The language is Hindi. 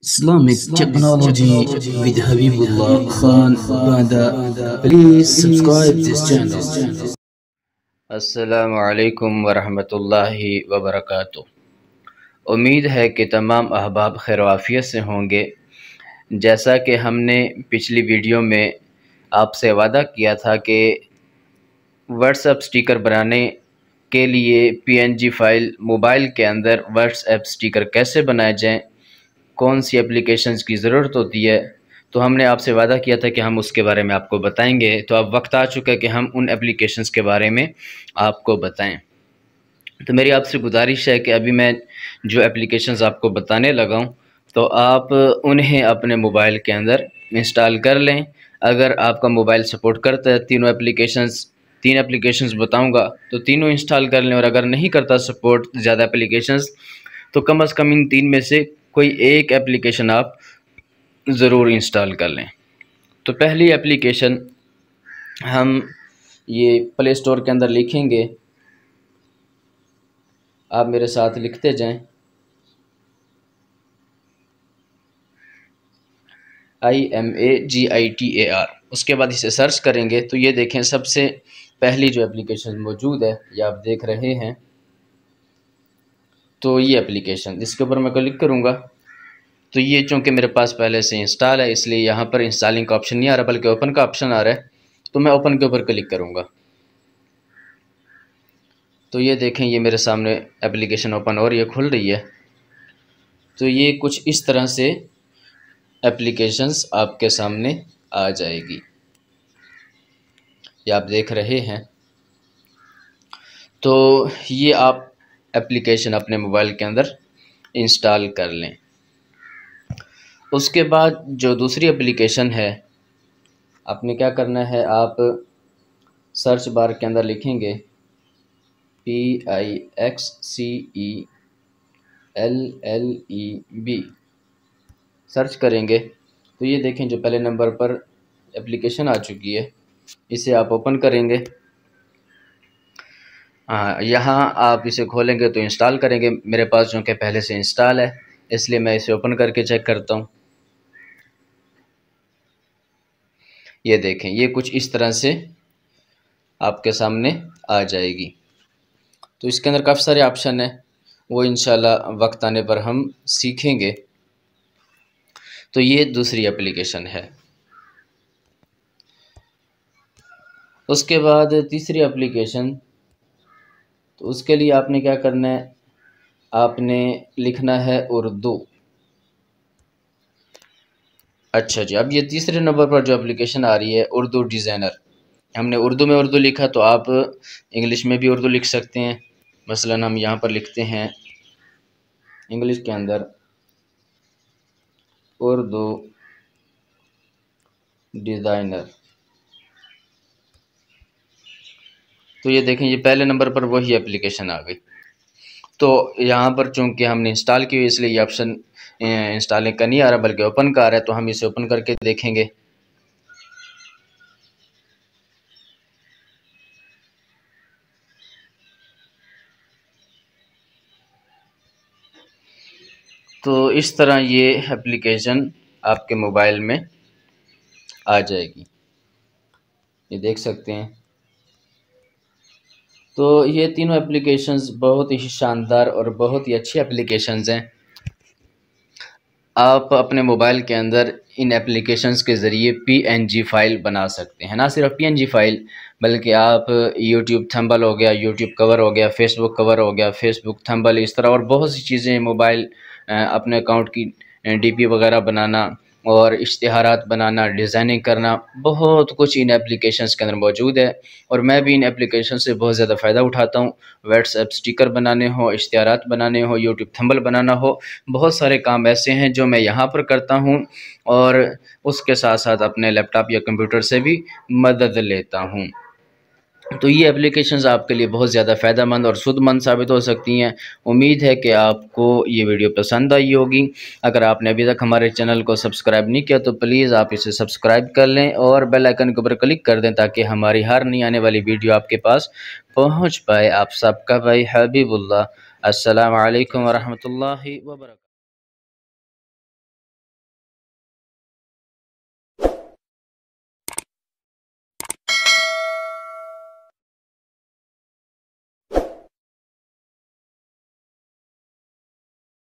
Islamic technology with Habibullah Khan Banda. Please subscribe this channel. अस्सलामु अलैकुम वरहमतुल्लाहि वबरकातुह। उम्मीद है कि तमाम अहबाब खैर आफियत से होंगे। जैसा कि हमने पिछली वीडियो में आपसे वादा किया था कि व्हाट्सएप स्टिकर बनाने के लिए पीएनजी फ़ाइल मोबाइल के अंदर व्हाट्सएप स्टिकर कैसे बनाए जाएं, कौन सी एप्लीकेशंस की ज़रूरत होती है, तो हमने आपसे वादा किया था कि हम उसके बारे में आपको बताएंगे। तो अब वक्त आ चुका है कि हम उन एप्लीकेशंस के बारे में आपको बताएं। तो मेरी आपसे गुजारिश है कि अभी मैं जो एप्लीकेशंस आपको बताने लगा हूं, तो आप उन्हें अपने मोबाइल के अंदर इंस्टॉल कर लें। अगर आपका मोबाइल सपोर्ट करता है तीन एप्लीकेशंस बताऊंगा तो तीनों इंस्टॉल कर लें, और अगर नहीं करता सपोर्ट ज़्यादा एप्लीकेशंस तो कम से कम इन तीन में से कोई एक एप्लीकेशन आप ज़रूर इंस्टॉल कर लें। तो पहली एप्लीकेशन हम ये प्ले स्टोर के अंदर लिखेंगे, आप मेरे साथ लिखते जाएं। IMAGITAR। उसके बाद इसे सर्च करेंगे तो ये देखें सबसे पहली जो एप्लीकेशन मौजूद है ये आप देख रहे हैं। तो ये एप्लीकेशन, इसके ऊपर मैं क्लिक करूँगा तो ये चूँकि मेरे पास पहले से इंस्टॉल है इसलिए यहाँ पर इंस्टॉलिंग का ऑप्शन नहीं आ रहा बल्कि ओपन का ऑप्शन आ रहा है। तो मैं ओपन के ऊपर क्लिक करूँगा तो ये देखें ये मेरे सामने एप्लीकेशन ओपन और ये खुल रही है। तो ये कुछ इस तरह से एप्लीकेशंस आपके सामने आ जाएगी, ये आप देख रहे हैं। तो ये आप एप्लीकेशन अपने मोबाइल के अंदर इंस्टॉल कर लें। उसके बाद जो दूसरी एप्लीकेशन है, आपने क्या करना है, आप सर्च बार के अंदर लिखेंगे PIXCELLEB, सर्च करेंगे तो ये देखें जो पहले नंबर पर एप्लीकेशन आ चुकी है, इसे आप ओपन करेंगे। यहाँ आप इसे खोलेंगे तो इंस्टॉल करेंगे। मेरे पास जो कि पहले से इंस्टॉल है इसलिए मैं इसे ओपन करके चेक करता हूँ। ये देखें ये कुछ इस तरह से आपके सामने आ जाएगी। तो इसके अंदर काफ़ी सारे ऑप्शन हैं, वो इंशाल्लाह वक्त आने पर हम सीखेंगे। तो ये दूसरी एप्लीकेशन है। उसके बाद तीसरी एप्लीकेशन, तो उसके लिए आपने क्या करना है, आपने लिखना है उर्दू। अच्छा जी, अब ये तीसरे नंबर पर जो एप्लीकेशन आ रही है उर्दू डिज़ाइनर, हमने उर्दू में उर्दू लिखा तो आप इंग्लिश में भी उर्दू लिख सकते हैं। मसलन हम यहाँ पर लिखते हैं इंग्लिश के अंदर उर्दू डिज़ाइनर। तो ये देखें ये पहले नंबर पर वही एप्लीकेशन आ गई। तो यहाँ पर चूँकि हमने इंस्टॉल की हुई इसलिए ये ऑप्शन इंस्टॉलिंग का नहीं आ रहा बल्कि ओपन का आ रहा है। तो हम इसे ओपन करके देखेंगे। तो इस तरह ये एप्लीकेशन आपके मोबाइल में आ जाएगी, ये देख सकते हैं। तो ये तीनों एप्लीकेशंस बहुत ही शानदार और बहुत ही अच्छी एप्लीकेशंस हैं। आप अपने मोबाइल के अंदर इन एप्लीकेशंस के ज़रिए पीएनजी फ़ाइल बना सकते हैं। ना सिर्फ पीएनजी फ़ाइल बल्कि आप यूट्यूब थंबनेल हो गया, यूट्यूब कवर हो गया, फेसबुक कवर हो गया, फेसबुक थंबनेल, इस तरह और बहुत सी चीज़ें मोबाइल अपने अकाउंट की डीपी वगैरह बनाना और इश्तिहारात बनाना, डिज़ाइनिंग करना, बहुत कुछ इन एप्लीकेशंस के अंदर मौजूद है। और मैं भी इन एप्लीकेशन से बहुत ज़्यादा फ़ायदा उठाता हूँ। व्हाट्सएप स्टिकर बनाने हो, इश्तिहारात बनाने हो, यूट्यूब थंबनेल बनाना हो, बहुत सारे काम ऐसे हैं जो मैं यहाँ पर करता हूँ और उसके साथ साथ अपने लैपटॉप या कंप्यूटर से भी मदद लेता हूँ। तो ये एप्लीकेशंस आपके लिए बहुत ज़्यादा फ़ायदेमंद और सुदमंद साबित हो सकती हैं। उम्मीद है कि आपको ये वीडियो पसंद आई होगी। अगर आपने अभी तक हमारे चैनल को सब्सक्राइब नहीं किया तो प्लीज़ आप इसे सब्सक्राइब कर लें और बेल आइकन के ऊपर क्लिक कर दें ताकि हमारी हर नई आने वाली वीडियो आपके पास पहुँच पाए। आप सबका भाई हबीबुल्लाह। अस्सलामु अलैकुम वरहमतुल्लाहि वबरकातुहू।